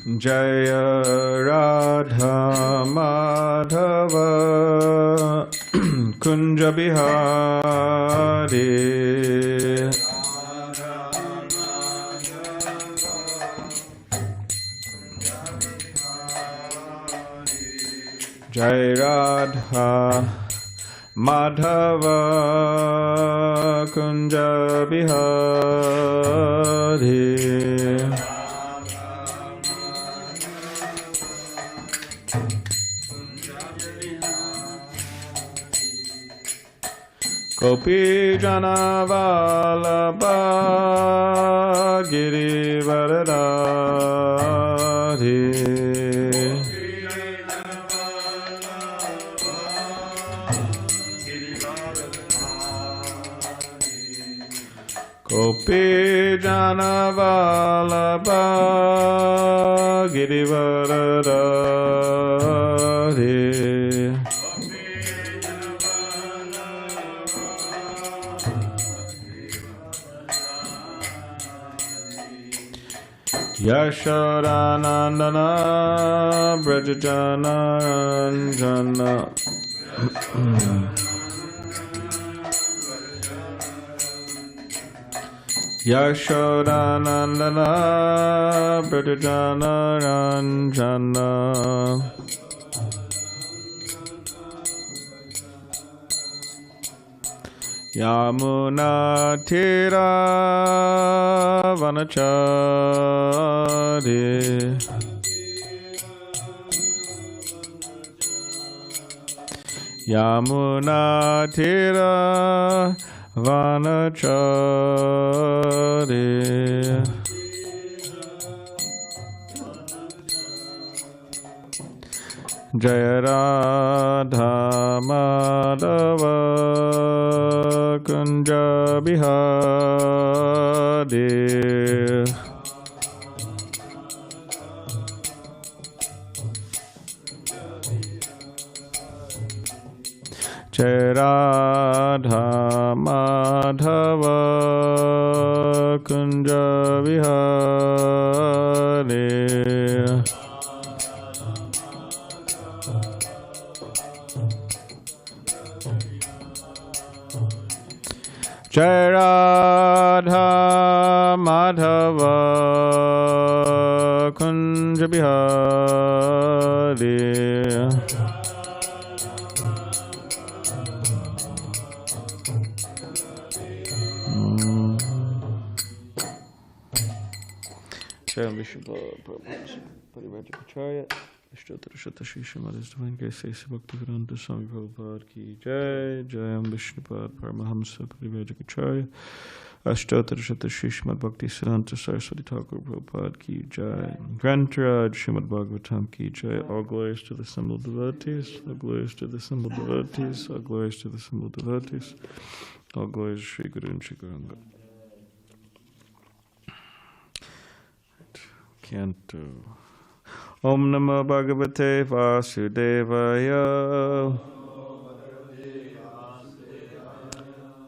Jaya Radha Madhava Kunja Bihari Jai Radha Madhava Kunja Bihari Gopi Jana Vallabha Giri Varadari Gopi Jana Vallabha Giri Varadari Yashodanandana Brajajana Ranjana Yashodanandana Brajajana Ranjana Yamuna Tira Vanachari Yamuna Tira Vanachari Jaya Radha Madhava Kunja Bihari Jaya Radha Madhava Kunja Bihari Jai Radha Madhava Kunja Bihari Jai Vishnu Prabhu Parivajapacharya Ashtotarashata Shri Srimad Divine Grace Bhakti Swami Prabhupada Ki Jai Jai Vishnupad Paramahamsa Parivajapacharya Ashtotarashata Shri Srimad Bhakti Siddhanta Saraswati Thakur Prabhupada Ki Jai Grantaraj Srimad Bhagavatam Ki Jai. All glories to the assembled devotees, all glories to the assembled devotees, all glories to the assembled devotees, all glories to Shri Guru and Shri Gauranga. Canto Om Namo Bhagavate Vasudevaya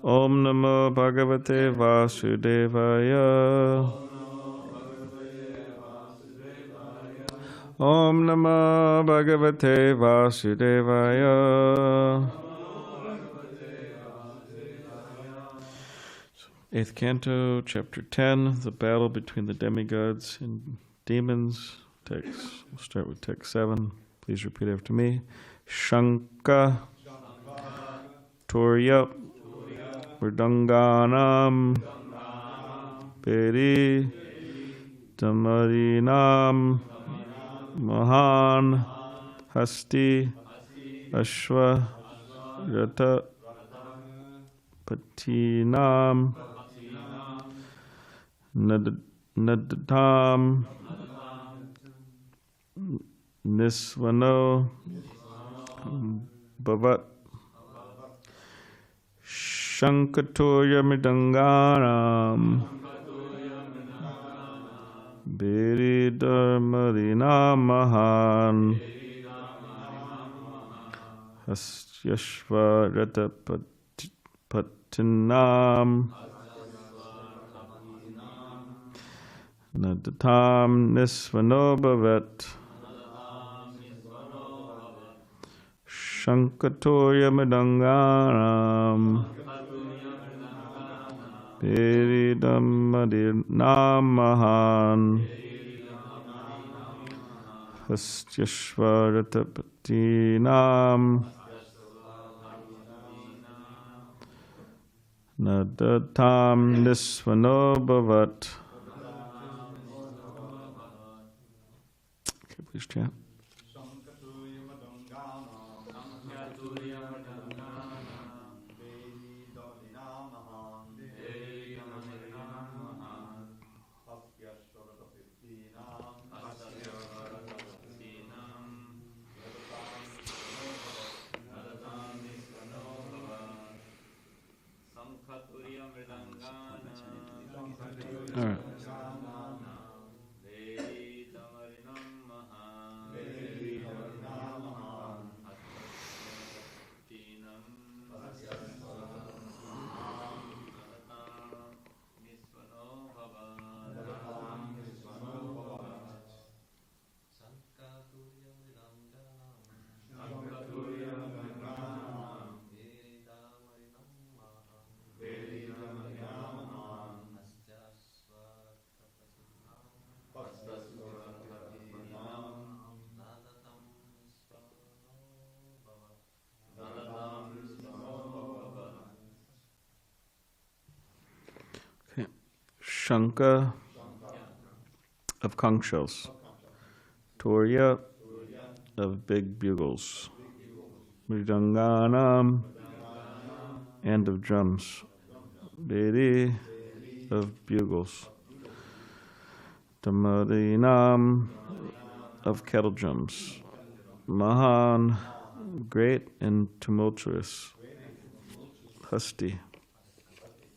Om Namo Bhagavate Vasudevaya Om Namo Bhagavate Vasudevaya. Eighth Canto, Chapter 10, The Battle Between the Demigods and Demons. Text. We'll start with text 7. Please repeat after me. Shanka Torya Mridanganam Peri Tamarinam Mahan Hasti Ashwa Rata Patinam Nadadam Nisvano Bhavat Shankatoya Mridanganam Biridarmadina Mahan Hasyashva Rata Patinam Nadatam nisvano bhavat. Shankatoya Madanganam Peridam Madinamahan Hastyashvaratapatinam Nadatam Nisvano Bhavat. Okay, please chant. All right. Shanka of conch shells, Torya of big bugles, Mridanganam and of drums, Bedi of bugles, Damadinam of kettle drums, Mahan great and tumultuous, Hasti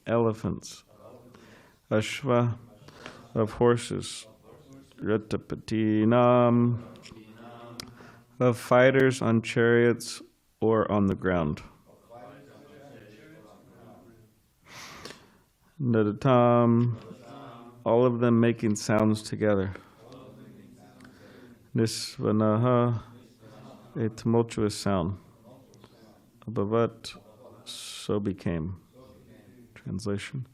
elephants, Ashva of horses, Ratapatinam of fighters on chariots or on the ground, Nadatam all of them making sounds together, Nisvanaha a tumultuous sound, Abhavat so became. Translation.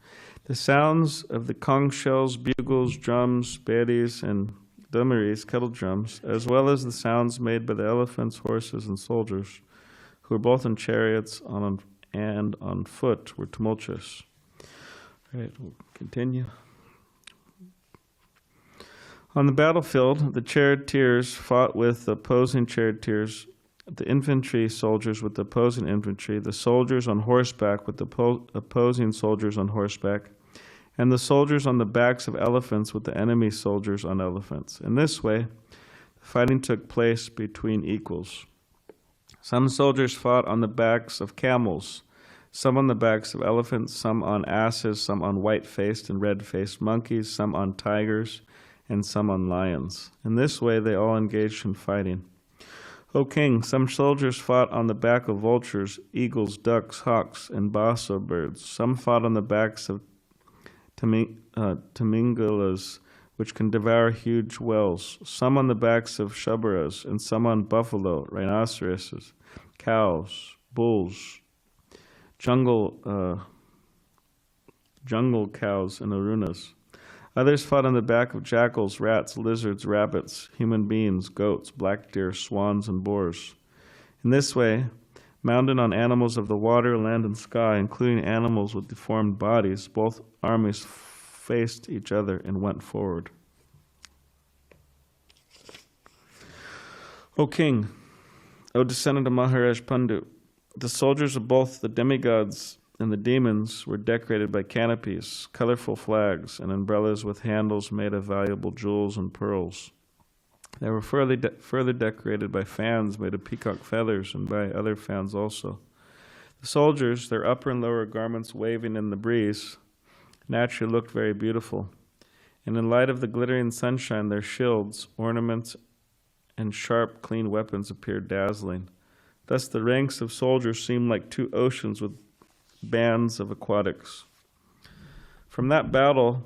The sounds of the conch shells, bugles, drums, bedis, and dumaris, kettle drums, as well as the sounds made by the elephants, horses, and soldiers, who were both in chariots and on foot, were tumultuous. All right, we'll continue. On the battlefield, the charioteers fought with the opposing charioteers, the infantry soldiers with the opposing infantry, the soldiers on horseback with the opposing soldiers on horseback, and the soldiers on the backs of elephants with the enemy soldiers on elephants. In this way, the fighting took place between equals. Some soldiers fought on the backs of camels, some on the backs of elephants, some on asses, some on white-faced and red-faced monkeys, some on tigers, and some on lions. In this way, they all engaged in fighting. O king, some soldiers fought on the back of vultures, eagles, ducks, hawks, and basso birds. Some fought on the backs of tamingalas, which can devour huge whales. Some on the backs of shubaras, and some on buffalo, rhinoceroses, cows, bulls, jungle cows, and arunas. Others fought on the back of jackals, rats, lizards, rabbits, human beings, goats, black deer, swans, and boars. In this way, mounted on animals of the water, land, and sky, including animals with deformed bodies, both armies faced each other and went forward. O king, O descendant of Maharaj Pandu, the soldiers of both the demigods and the demons were decorated by canopies, colorful flags, and umbrellas with handles made of valuable jewels and pearls. They were further decorated by fans made of peacock feathers and by other fans also. The soldiers, their upper and lower garments waving in the breeze, naturally looked very beautiful. And in light of the glittering sunshine, their shields, ornaments, and sharp, clean weapons appeared dazzling. Thus the ranks of soldiers seemed like two oceans with bands of aquatics. From that battle,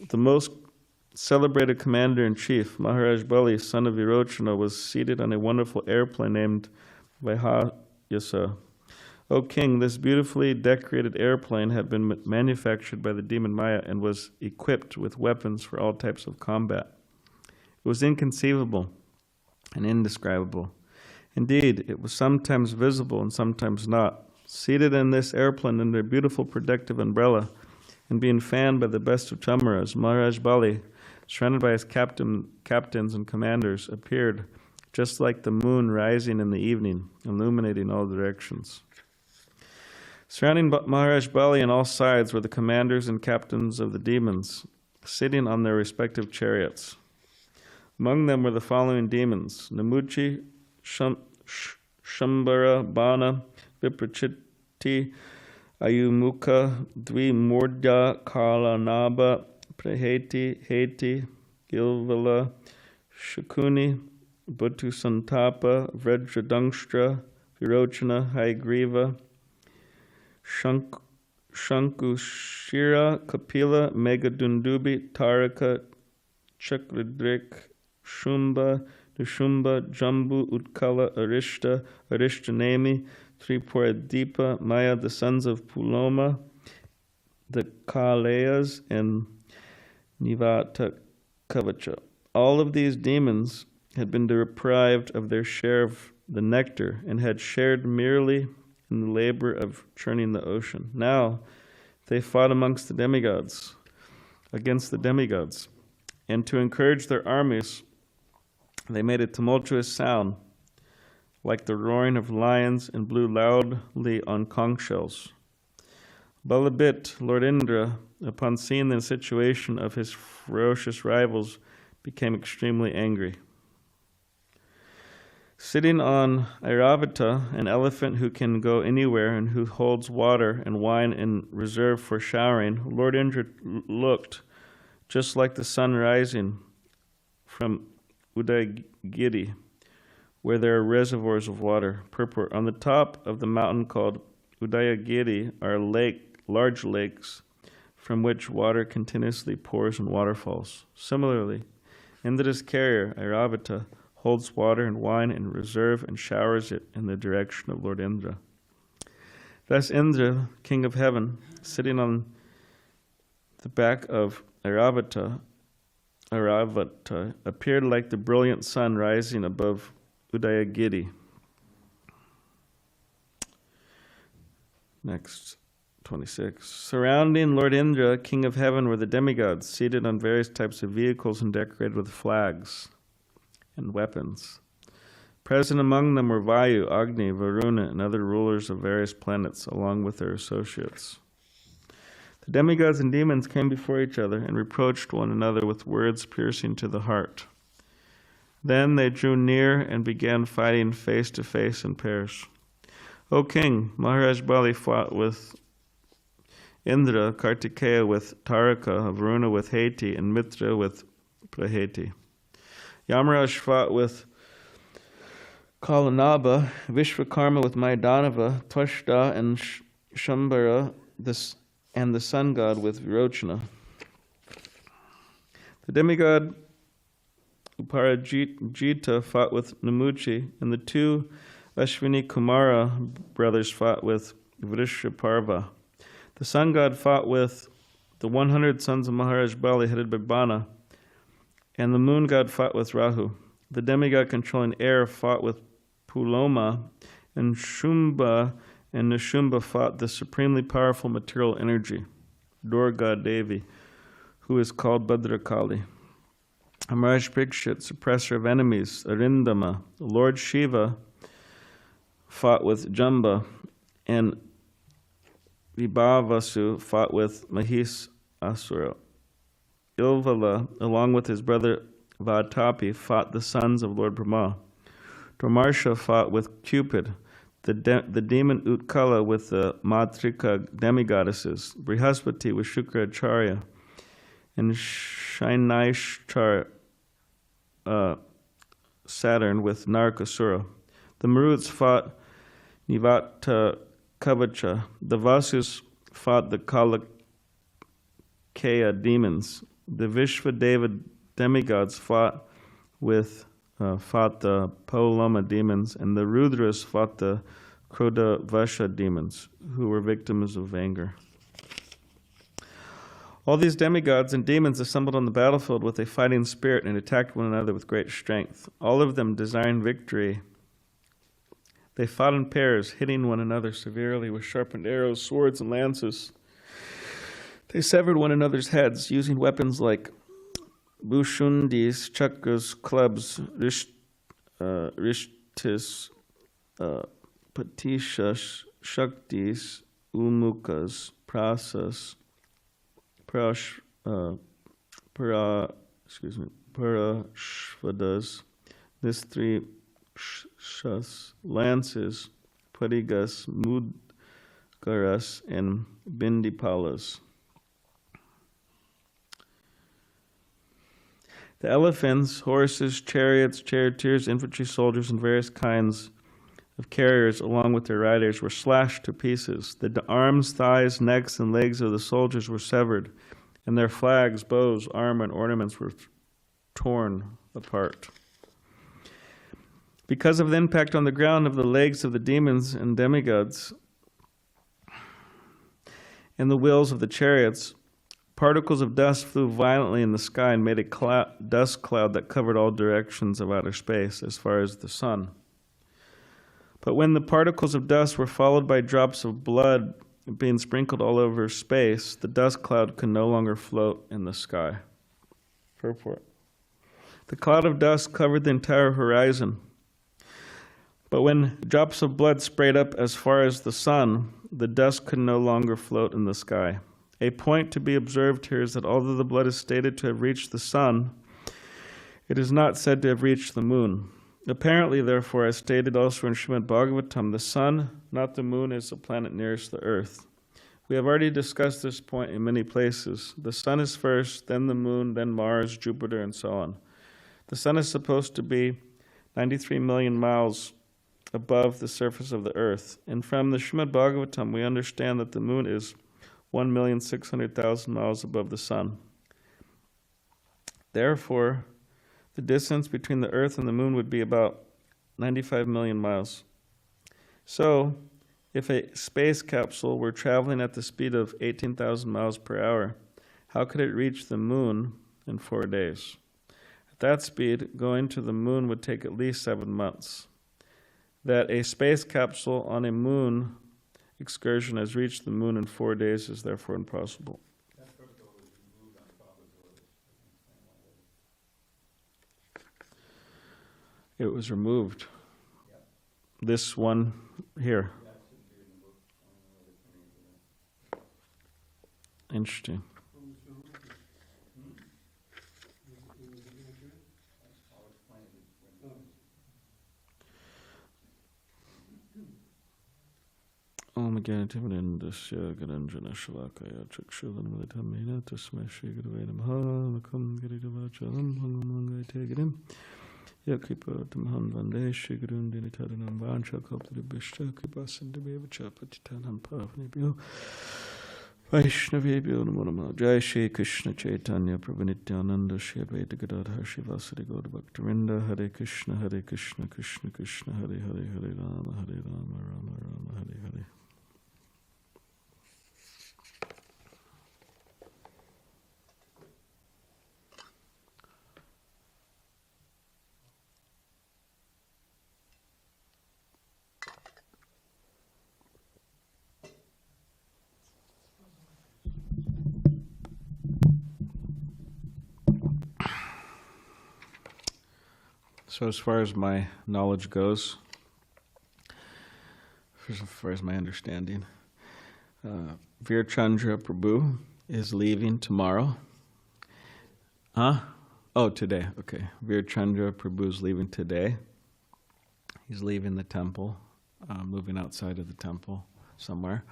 the most celebrated commander-in-chief, Maharaj Bali, son of Virochana, was seated on a wonderful airplane named Vaihayasa. O king, this beautifully decorated airplane had been manufactured by the demon Maya and was equipped with weapons for all types of combat. It was inconceivable and indescribable. Indeed, it was sometimes visible and sometimes not. Seated in this airplane under a beautiful protective umbrella and being fanned by the best of chamaras, Maharaj Bali, surrounded by his captains and commanders, appeared just like the moon rising in the evening, illuminating all directions. Surrounding Maharaj Bali on all sides were the commanders and captains of the demons, sitting on their respective chariots. Among them were the following demons: Namuchi, Shambhara, Bana, Viprachiti, Ayumukha, Dvimurdya, Kalanaba, Praheti, Heti, Gilvala, Shakuni, Bhutu Santapa, Vrajradangshtra, Virochana, Haigriva, Shankushira, Kapila, Megadundubi, Taraka, Chakradrik, Shumba, Nushumba, Jambu, Utkala, Arishta, Arishtanemi, Tripuradipa, Maya, the sons of Puloma, the Kalayas, and Nivata Kavacha. All of these demons had been deprived of their share of the nectar and had shared merely in the labor of churning the ocean. Now they fought against the demigods, and to encourage their armies, they made a tumultuous sound like the roaring of lions and blew loudly on conch shells. Balabit, Lord Indra, upon seeing the situation of his ferocious rivals, became extremely angry. Sitting on Airavata, an elephant who can go anywhere and who holds water and wine in reserve for showering, Lord Indra looked just like the sun rising from Udayagiri, where there are reservoirs of water. Purport: on the top of the mountain called Udayagiri are large lakes from which water continuously pours in waterfalls. Similarly, Indra's carrier, Airavata, holds water and wine in reserve and showers it in the direction of Lord Indra. Thus Indra, king of heaven, sitting on the back of Airavata, appeared like the brilliant sun rising above Udayagiri. Next, 26. Surrounding Lord Indra, king of heaven, were the demigods, seated on various types of vehicles and decorated with flags and weapons. Present among them were Vayu, Agni, Varuna, and other rulers of various planets, along with their associates. The demigods and demons came before each other and reproached one another with words piercing to the heart. Then they drew near and began fighting face to face in pairs. O king, Maharaj Bali fought with Indra, Kartikeya with Taraka, Varuna with Heti, and Mitra with Praheti. Yamaraj fought with Kalanaba, Vishvakarma with Maidanava, Twashta and Shambhara, and the sun god with Virochana. The demigod Uparajita fought with Namuchi, and the two Ashwini Kumara brothers fought with Vrishaparva. The sun god fought with the 100 sons of Maharaj Bali headed by Bana, and the moon god fought with Rahu. The demigod controlling air fought with Puloma, and Shumba and Nishumba fought the supremely powerful material energy, Durga Devi, who is called Bhadrakali. Amaraj Prikshit, suppressor of enemies, Arindama. Lord Shiva fought with Jamba, and Vibhavasu fought with Mahis Asura. Ilvala, along with his brother Vatapi, fought the sons of Lord Brahma. Dharmarsha fought with Cupid, the demon Utkala with the Matrika demigoddesses, Brihaspati with Shukracharya, and Shainashchar Saturn with Narakasura. The Maruts fought Nivata Kavacha. The Vasus fought the Kalakaya demons. The Vishvadeva demigods fought the Paulama demons, and the Rudras fought the Krodavasha demons, who were victims of anger. All these demigods and demons assembled on the battlefield with a fighting spirit and attacked one another with great strength. All of them desiring victory. They fought in pairs, hitting one another severely with sharpened arrows, swords, and lances. They severed one another's heads, using weapons like bushundis, chakras, clubs, rishtis, patishas, shaktis, umukas, prasas, parashvadas, Mistri-shas, lances, padigas, mudgaras, and bindipalas. The elephants, horses, chariots, charioteers, infantry soldiers, and various kinds of carriers, along with their riders, were slashed to pieces. The arms, thighs, necks, and legs of the soldiers were severed, and their flags, bows, armor, and ornaments were torn apart. Because of the impact on the ground of the legs of the demons and demigods and the wheels of the chariots, particles of dust flew violently in the sky and made a dust cloud that covered all directions of outer space as far as the sun. But when the particles of dust were followed by drops of blood being sprinkled all over space, the dust cloud could no longer float in the sky. Purport. The cloud of dust covered the entire horizon. But when drops of blood sprayed up as far as the sun, the dust could no longer float in the sky. A point to be observed here is that although the blood is stated to have reached the sun, it is not said to have reached the moon. Apparently, therefore, as stated also in Srimad Bhagavatam, the sun, not the moon, is the planet nearest the earth. We have already discussed this point in many places. The sun is first, then the moon, then Mars, Jupiter, and so on. The sun is supposed to be 93 million miles above the surface of the earth. And from the Srimad Bhagavatam, we understand that the moon is 1,600,000 miles above the sun. Therefore, the distance between the earth and the moon would be about 95 million miles. So, if a space capsule were traveling at the speed of 18,000 miles per hour, how could it reach the moon in 4 days? At that speed, going to the moon would take at least 7 months. That a space capsule on a moon excursion has reached the moon in 4 days is therefore impossible. It was removed. Yep. This one here. Interesting. Om Gyanativanindasya Garanjana Shalakaya Chakshulanmilitamena Tasmai Shri Gurave Namaha Lakam Giridavachalam Hangamangai Tegirim Yakripa Tamhan Vande Shri Gurun Dinitaranam Vancha Kalpadibishta Kripasindabevacha Patitanam Pavnibhyo Vaishnavebhyo Namo Namaha Jai Shri Krishna Chaitanya Prabhu Nityananda Shri Advaita Gadadhar Shivasari Gaur Bhaktavinda Hare Krishna Krishna Krishna Hare Hare Hare Rama Rama Rama Hare Hare. So as far as my knowledge goes, as far as my understanding, Veer Chandra Prabhu is leaving tomorrow. Oh, today. Okay. Veer Chandra Prabhu is leaving today. He's leaving the temple, moving outside of the temple somewhere.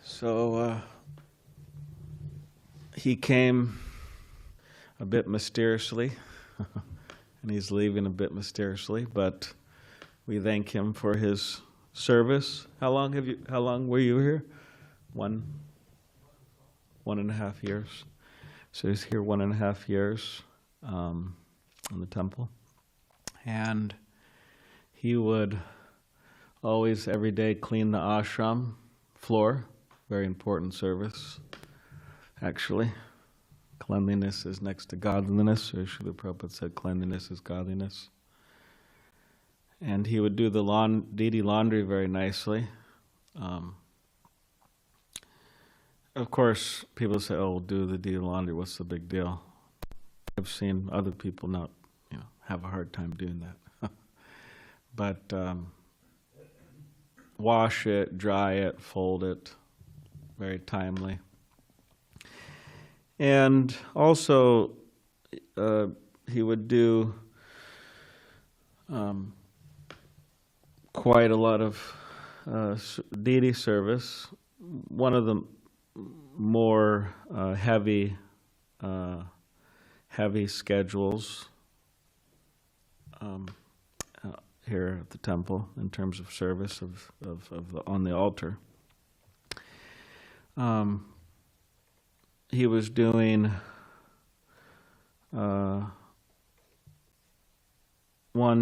So he came a bit mysteriously. And he's leaving a bit mysteriously, but we thank him for his service. How long were you here? 1.5 years. So he's here 1.5 years in the temple. And he would always, every day, clean the ashram floor. Very important service, actually. Cleanliness is next to godliness, or Srila Prabhupada said cleanliness is godliness. And he would do the deity laundry very nicely. Of course, people say, "Oh, do the deity laundry. What's the big deal?" I've seen other people not, have a hard time doing that. But wash it, dry it, fold it, very timely. And also, he would do quite a lot of deity service. One of the more heavy schedules here at the temple in terms of service on the altar. He was doing 1,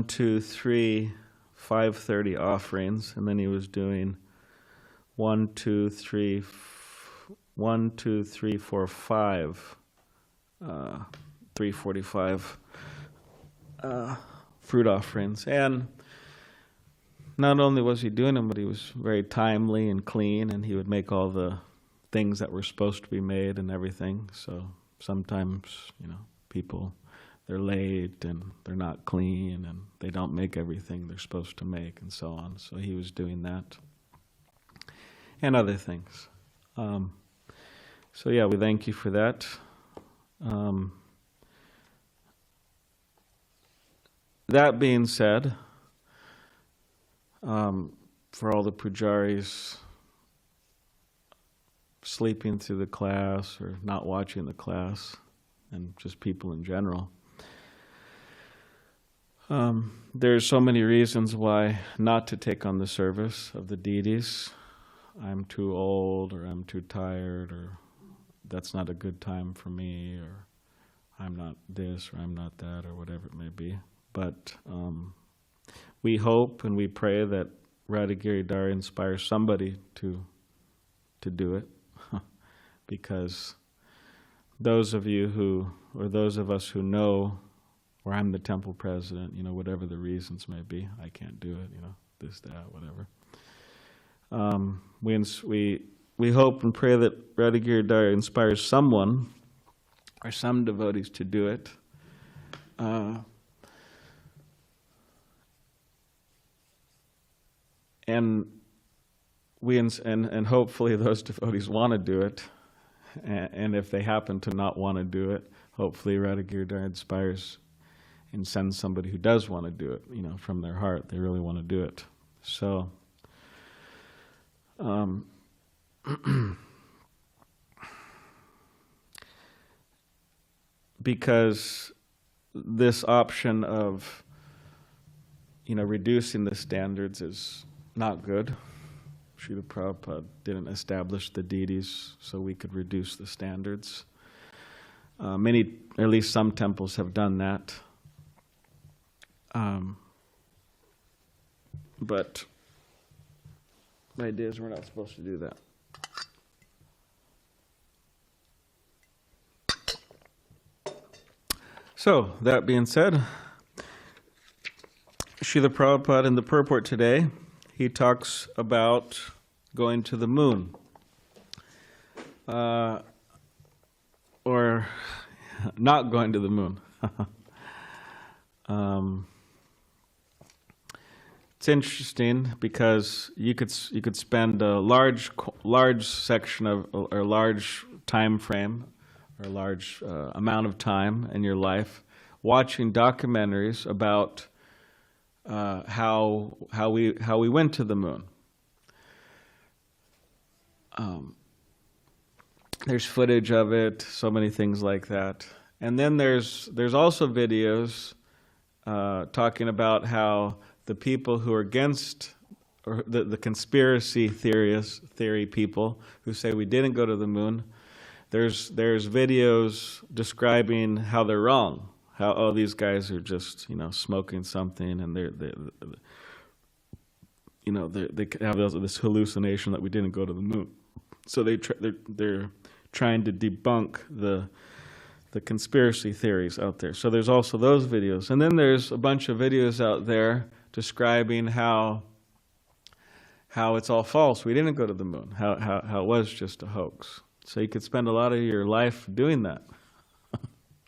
2, 3, 5:30 offerings, and then he was doing 1, 2, 3, 4, 5, 3:45 fruit offerings. And not only was he doing them, but he was very timely and clean, and he would make all the things that were supposed to be made and everything. So sometimes, people, they're late and they're not clean and they don't make everything they're supposed to make and so on. So he was doing that and other things. So yeah, we thank you for that. That being said, for all the pujaris sleeping through the class or not watching the class, and just people in general, there's so many reasons why not to take on the service of the deities. I'm too old, or I'm too tired, or that's not a good time for me, or I'm not this, or I'm not that, or whatever it may be. But we hope and we pray that Radhagiri Dari inspires somebody to do it, because those of you who, or those of us who know, or I'm the temple president, whatever the reasons may be, I can't do it, this, that, whatever. We hope and pray that Radhagiri Dari inspires someone or some devotees to do it. And hopefully those devotees want to do it. And if they happen to not want to do it, hopefully Radhagiri Dari inspires and sends somebody who does want to do it, from their heart. They really want to do it. So, because this option of, reducing the standards is not good. Srila Prabhupada didn't establish the deities so we could reduce the standards. Many, or at least some temples have done that. But the idea is we're not supposed to do that. So, that being said, Srila Prabhupada in the purport today, he talks about going to the moon. Or not going to the moon. It's interesting because you could spend a large section of, or large time frame, or a large amount of time in your life watching documentaries about how we went to the moon. There's footage of it, so many things like that. And then there's also videos talking about how the people who are against, or the conspiracy theory people who say we didn't go to the moon, there's videos describing how they're wrong. How, oh, these guys are just, smoking something, and they have this hallucination that we didn't go to the moon. So they're trying to debunk the conspiracy theories out there. So there's also those videos. And then there's a bunch of videos out there describing how it's all false. We didn't go to the moon. How it was just a hoax. So you could spend a lot of your life doing that.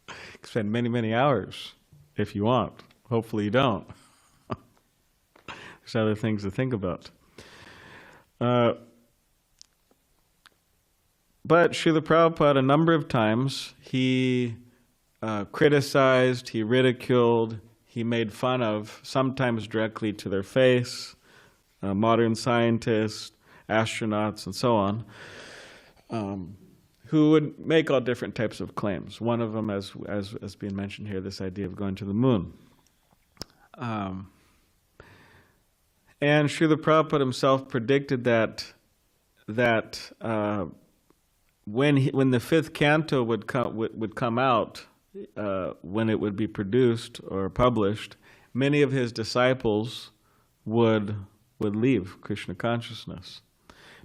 You could spend many, many hours if you want. Hopefully you don't. There's other things to think about. But Srila Prabhupada, a number of times, he criticized, he ridiculed, he made fun of, sometimes directly to their face, modern scientists, astronauts, and so on, who would make all different types of claims. One of them, as being mentioned here, this idea of going to the moon. And Srila Prabhupada himself predicted that when the fifth canto would come out, when it would be produced or published, many of his disciples would leave Krishna consciousness,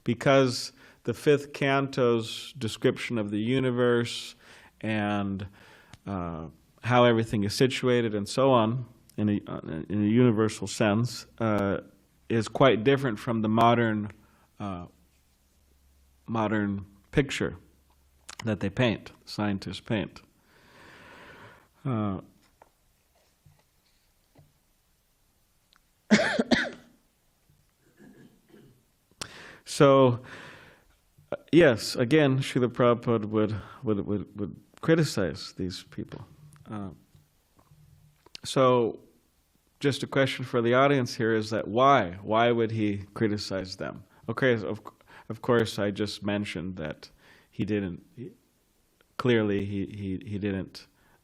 because the fifth canto's description of the universe and how everything is situated and so on, in a universal sense, is quite different from the modern picture that they paint, scientists paint. So, yes, again, Srila Prabhupada would criticize these people. So, just a question for the audience here is that why? Why would he criticize them? Okay, of course, I just mentioned that he didn't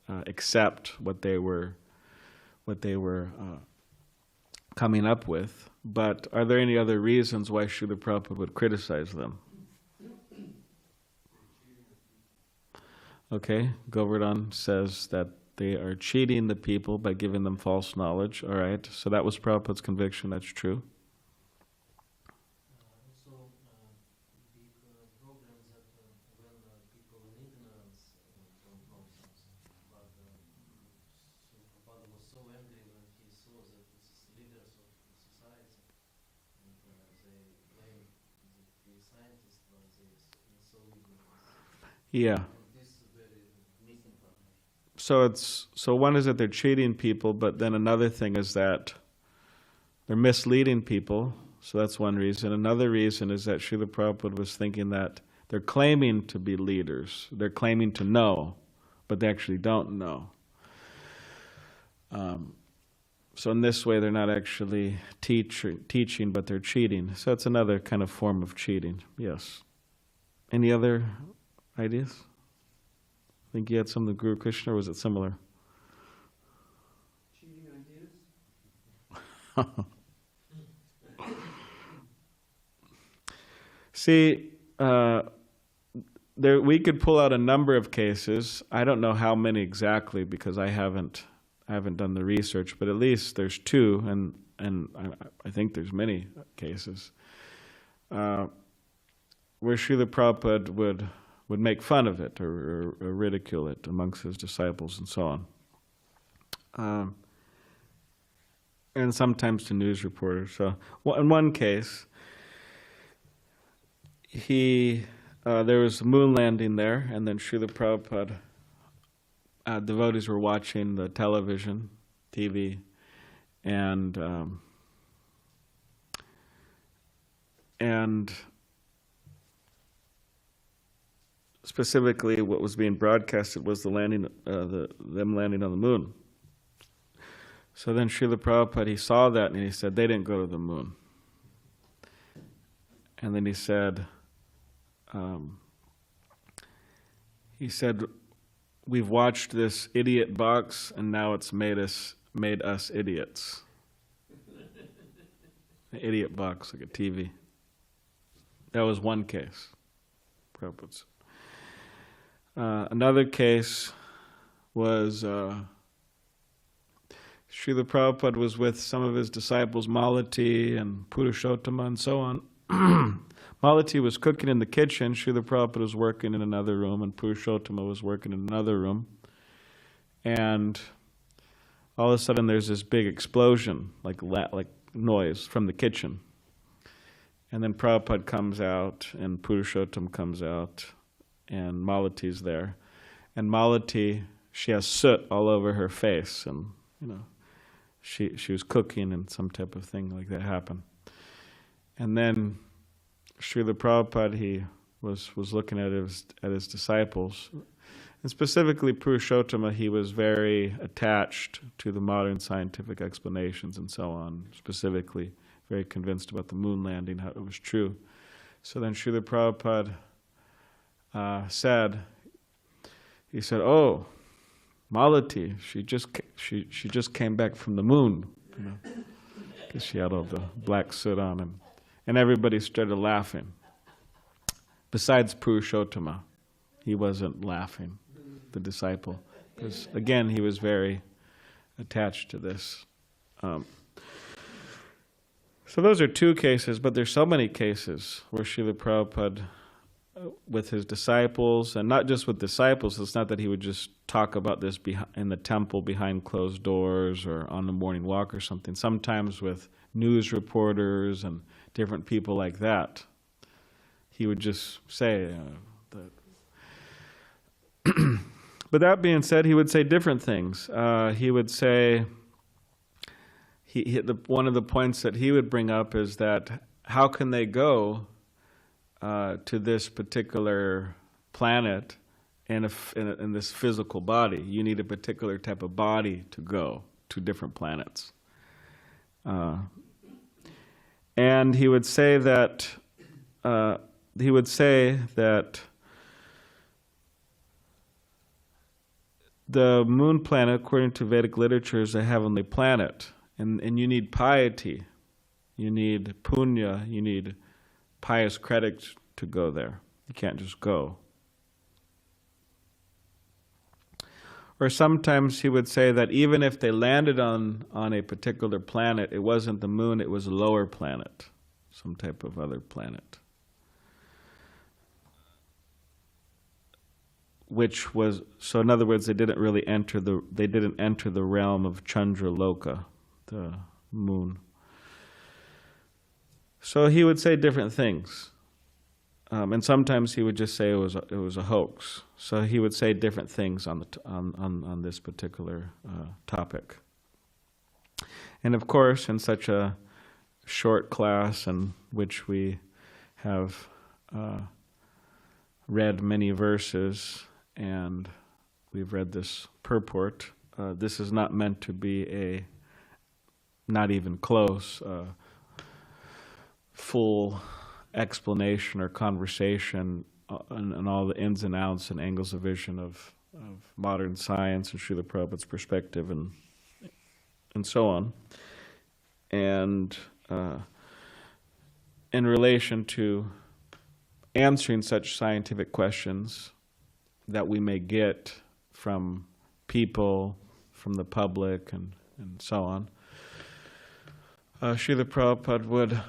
accept what they were coming up with. But are there any other reasons why Srila Prabhupada would criticize them? Okay, Govardhan says that they are cheating the people by giving them false knowledge. All right, so that was Prabhupada's conviction. That's true. Yeah. So one is that they're cheating people, but then another thing is that they're misleading people. So that's one reason. Another reason is that Srila Prabhupada was thinking that they're claiming to be leaders. They're claiming to know, but they actually don't know. So in this way, they're not actually teaching, but they're cheating. So it's another kind of form of cheating. Yes. Any other ideas? I think you had some of the Guru Krishna, or was it similar? Cheating ideas? See, we could pull out a number of cases. I don't know how many exactly, because I haven't done the research, but at least there's two, and I think there's many cases where Srila Prabhupada would make fun of it or ridicule it amongst his disciples and so on. And sometimes to news reporters. So in one case, there was a moon landing there, and then Srila Prabhupada, devotees were watching the TV, and specifically what was being broadcasted was them landing on the moon. So then Srila Prabhupada, he saw that and he said, they didn't go to the moon. And then he said, we've watched this idiot box and now it's made us idiots. An idiot box, like a TV. That was one case. Prabhupada's. Another case was Srila Prabhupada was with some of his disciples, Malati and Purushottama and so on. Malati was cooking in the kitchen, Srila Prabhupada was working in another room, and Purushottama was working in another room. And all of a sudden there's this big explosion, like noise from the kitchen. And then Prabhupada comes out, and Purushottama comes out, and Malati's there. And Malati, she has soot all over her face, and she was cooking, and some type of thing like that happened. And then Srila Prabhupada, he was looking at his disciples, and specifically Purushottama, he was very attached to the modern scientific explanations and so on, specifically very convinced about the moon landing, how it was true. So then Srila Prabhupada said, "Oh, Malati, she just came back from the moon," because she had all the black soot on, and everybody started laughing. Besides Purushottama, he wasn't laughing, the disciple, because again he was very attached to this. So those are two cases, but there's so many cases where Srila Prabhupada, with his disciples, and not just with disciples, it's not that he would just talk about this in the temple behind closed doors or on the morning walk or something. Sometimes with news reporters and different people like that, he would just say that. But that being said, he would say different things. He would say, one of the points that he would bring up is that how can they go to this particular planet in this physical body? You need a particular type of body to go to different planets. And he would say that the moon planet, according to Vedic literature, is a heavenly planet. And you need piety, you need punya, you need pious credits to go there. You can't just go. Or sometimes he would say that even if they landed on a particular planet, it wasn't the moon, it was a lower planet, some type of other planet. Which was, so in other words, they didn't enter the realm of Chandra Loka, the moon. So he would say different things, and sometimes he would just say it was a hoax. So he would say different things on this particular topic. And of course, in such a short class in which we have read many verses and we've read this purport, this is not meant to be not even close, full explanation or conversation on all the ins and outs and angles of vision of modern science and Srila Prabhupada's perspective and so on. And in relation to answering such scientific questions that we may get from people, from the public, and so on, Srila Prabhupada would,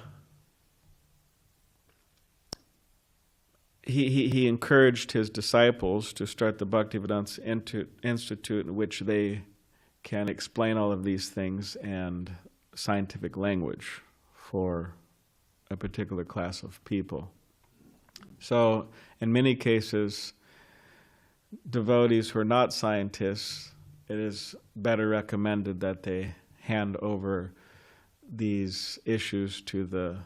he encouraged his disciples to start the Bhaktivedanta Institute, in which they can explain all of these things and scientific language for a particular class of people. So, in many cases, devotees who are not scientists, it is better recommended that they hand over these issues to the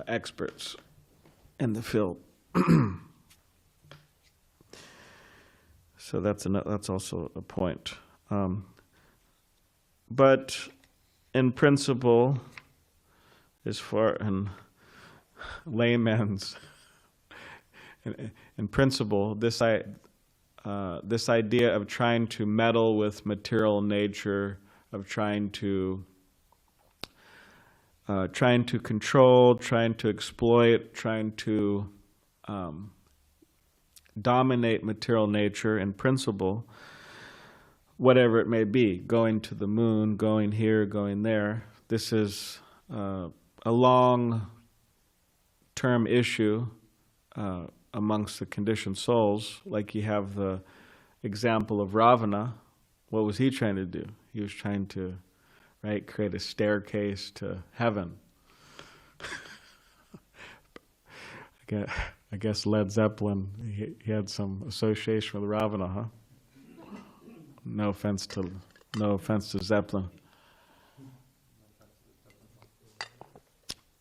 experts in the field. So that's also a point. But in principle, as far in layman's, in principle, this idea of trying to meddle with material nature, of trying to control, trying to exploit, trying to dominate material nature in principle, whatever it may be, going to the moon, going here, going there. This is a long-term issue amongst the conditioned souls. Like you have the example of Ravana. What was he trying to do? He was trying to, right, create a staircase to heaven. I guess Led Zeppelin, he had some association with Ravana, huh? No offense to Zeppelin.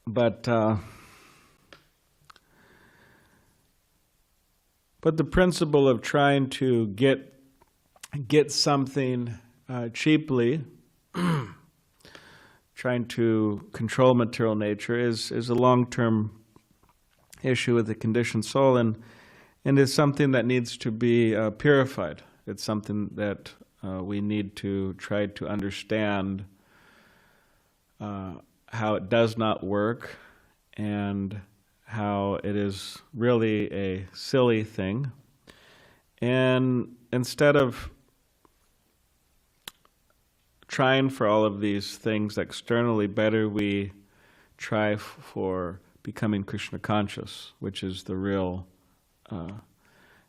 But the principle of trying to get something cheaply, trying to control material nature is a long-term issue with the conditioned soul, and is something that needs to be purified. It's something that we need to try to understand how it does not work, and how it is really a silly thing. And instead of trying for all of these things externally, better we try for becoming Krishna conscious, which is the real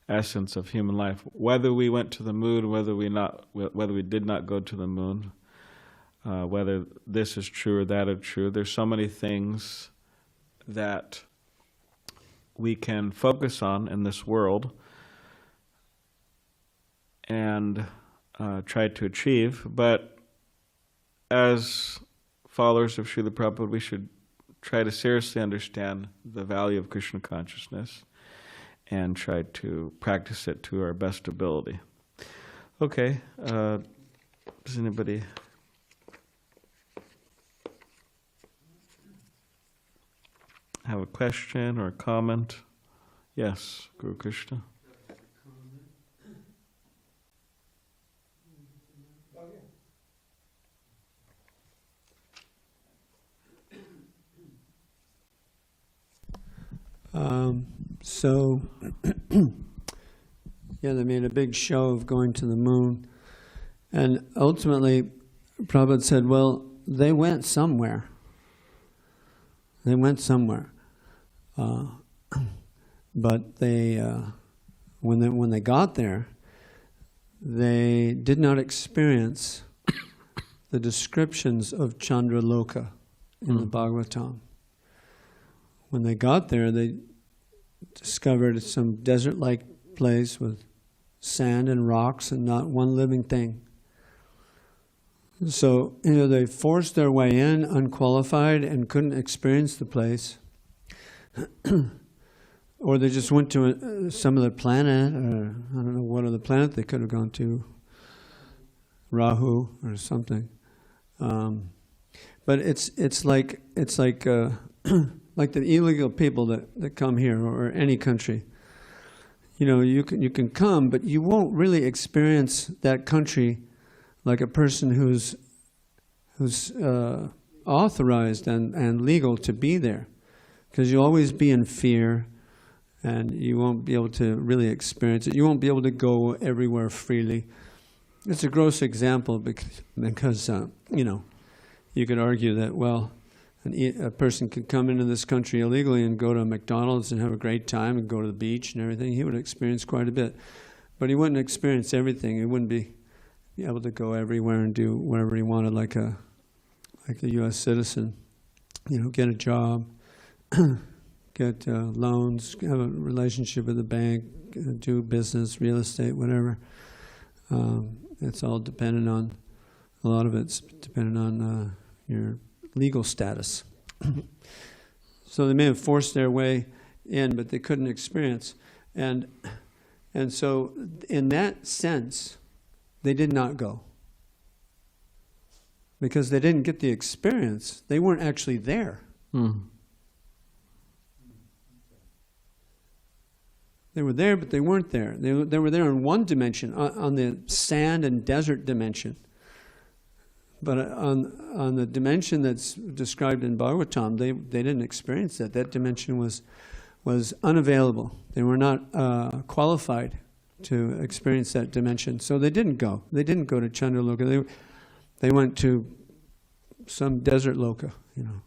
essence of human life. Whether we went to the moon, whether we did not go to the moon, whether this is true or that is true, there's so many things that we can focus on in this world and try to achieve. But as followers of Srila Prabhupada, we should try to seriously understand the value of Krishna consciousness and try to practice it to our best ability. Okay, does anybody have a question or a comment? Yes, Guru Krishna. So, yeah, they made a big show of going to the moon. And ultimately, Prabhupada said, well, they went somewhere. They went somewhere. But they, when they got there, they did not experience the descriptions of Chandra Loka in the Bhagavatam. When they got there, they discovered some desert-like place with sand and rocks and not one living thing. So, they forced their way in, unqualified, and couldn't experience the place. Or they just went to some other planet, or I don't know what other planet they could have gone to, Rahu or something. But it's like like the illegal people that come here, or any country. You can come, but you won't really experience that country like a person who's authorized and legal to be there, because you'll always be in fear, and you won't be able to really experience it. You won't be able to go everywhere freely. It's a gross example because you could argue that, well, a person could come into this country illegally and go to McDonald's and have a great time and go to the beach and everything. He would experience quite a bit. But he wouldn't experience everything. He wouldn't be able to go everywhere and do whatever he wanted like a U.S. citizen. Get a job, get loans, have a relationship with the bank, do business, real estate, whatever. It's all dependent on, a lot of it's dependent on your legal status. So they may have forced their way in, but they couldn't experience. And so in that sense, they did not go. Because they didn't get the experience. They weren't actually there. They were there, but they weren't there. They were there in one dimension, on the sand and desert dimension. But on the dimension that's described in Bhagavatam, they didn't experience that. That dimension was was unavailable. They were not qualified to experience that dimension. So they didn't go. They didn't go to Chandraloka. They went to some desert loka, you know.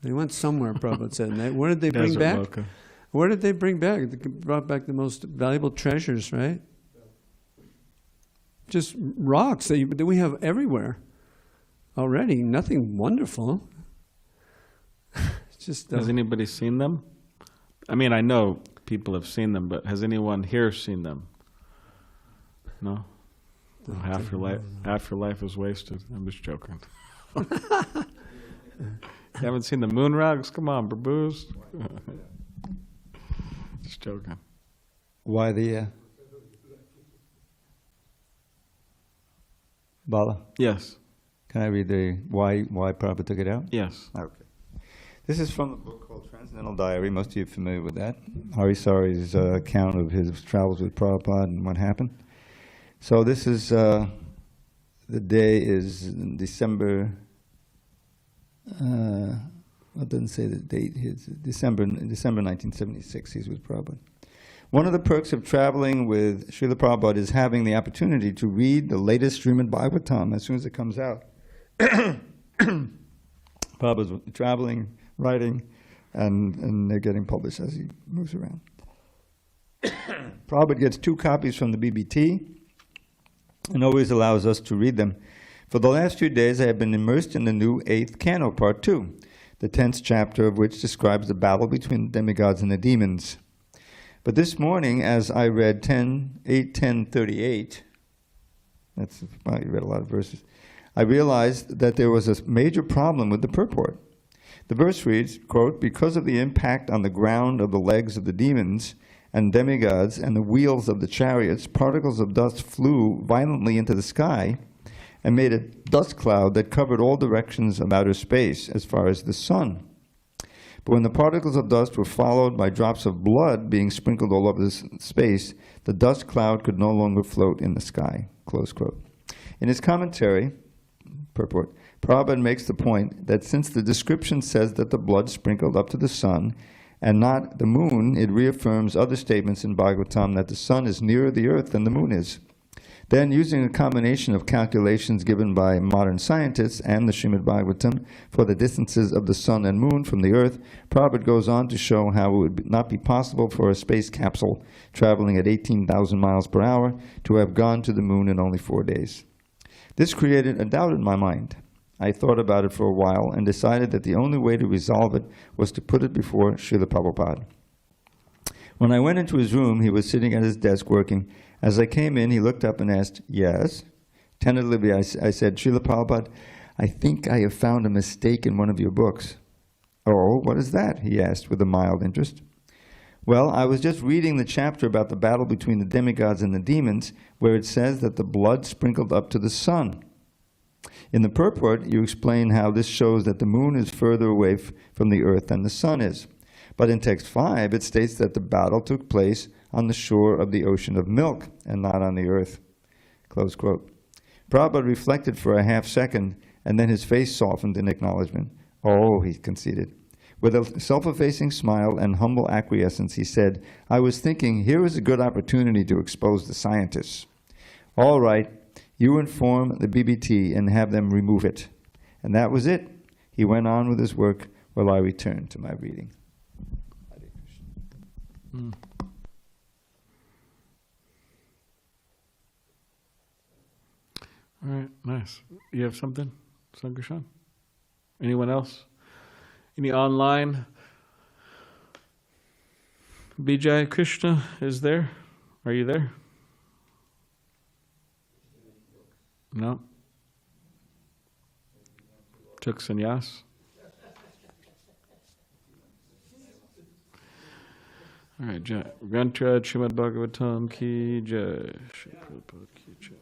They went somewhere, Prabhupada said. And what did they bring back? Loka. What did they bring back? They brought back the most valuable treasures, right? Just rocks that we have everywhere already. Nothing wonderful. Just has anybody seen them? I mean, I know people have seen them, but has anyone here seen them? No? Oh, half your life is wasted. I'm just joking. You haven't seen the moon rocks? Come on, Prabhus. Just joking. Why the Bala? Yes. Can I read the why Prabhupada took it out? Yes. Okay. This is from a book called Transcendental Diary. Most of you are familiar with that. Harisari's account of his travels with Prabhupada and what happened. So this is, the day is December, it doesn't say the date, it's December 1976, he's with Prabhupada. One of the perks of traveling with Srila Prabhupada is having the opportunity to read the latest Srimad Bhagavatam as soon as it comes out. Prabhupada's traveling, writing, and they're getting published as he moves around. Prabhupada gets 2 copies from the BBT and always allows us to read them. For the last few days, I have been immersed in the new 8th canto, part 2, the 10th chapter of which describes the battle between the demigods and the demons. But this morning, as I read 8:10:38, that's, wow, you read a lot of verses, I realized that there was a major problem with the purport. The verse reads, quote, because of the impact on the ground of the legs of the demons and demigods and the wheels of the chariots, particles of dust flew violently into the sky and made a dust cloud that covered all directions of outer space as far as the sun. But when the particles of dust were followed by drops of blood being sprinkled all over this space, the dust cloud could no longer float in the sky, close quote. In his commentary, purport, Prabhupada makes the point that since the description says that the blood sprinkled up to the sun and not the moon, it reaffirms other statements in Bhagavatam that the sun is nearer the earth than the moon is. Then, using a combination of calculations given by modern scientists and the Srimad Bhagavatam for the distances of the sun and moon from the earth, Prabhupada goes on to show how it would not be possible for a space capsule traveling at 18,000 miles per hour to have gone to the moon in only 4 days. This created a doubt in my mind. I thought about it for a while and decided that the only way to resolve it was to put it before Srila Prabhupada. When I went into his room, he was sitting at his desk working. As I came in, he looked up and asked, yes? Tentatively, I said, Srila Prabhupada, I think I have found a mistake in one of your books. Oh, what is that? He asked with a mild interest. Well, I was just reading the chapter about the battle between the demigods and the demons, where it says that the blood sprinkled up to the sun. In the purport, you explain how this shows that the moon is further away from the earth than the sun is. But in text 5, it states that the battle took place on the shore of the ocean of milk and not on the earth. Close quote. Prabhupada reflected for a half second, and then his face softened in acknowledgement. Oh, he conceded. With a self-effacing smile and humble acquiescence, he said, I was thinking, here is a good opportunity to expose the scientists. All right, you inform the BBT and have them remove it. And that was it. He went on with his work while I returned to my reading. Hare Krishna. All right, nice. You have something, Sankarshan? Anyone else? Any online? Bijay Krishna is there? Are you there? No? Took sannyas? All right, Grantrad Srimad Bhagavatam ki jai. Shri Prabhupada ki jai.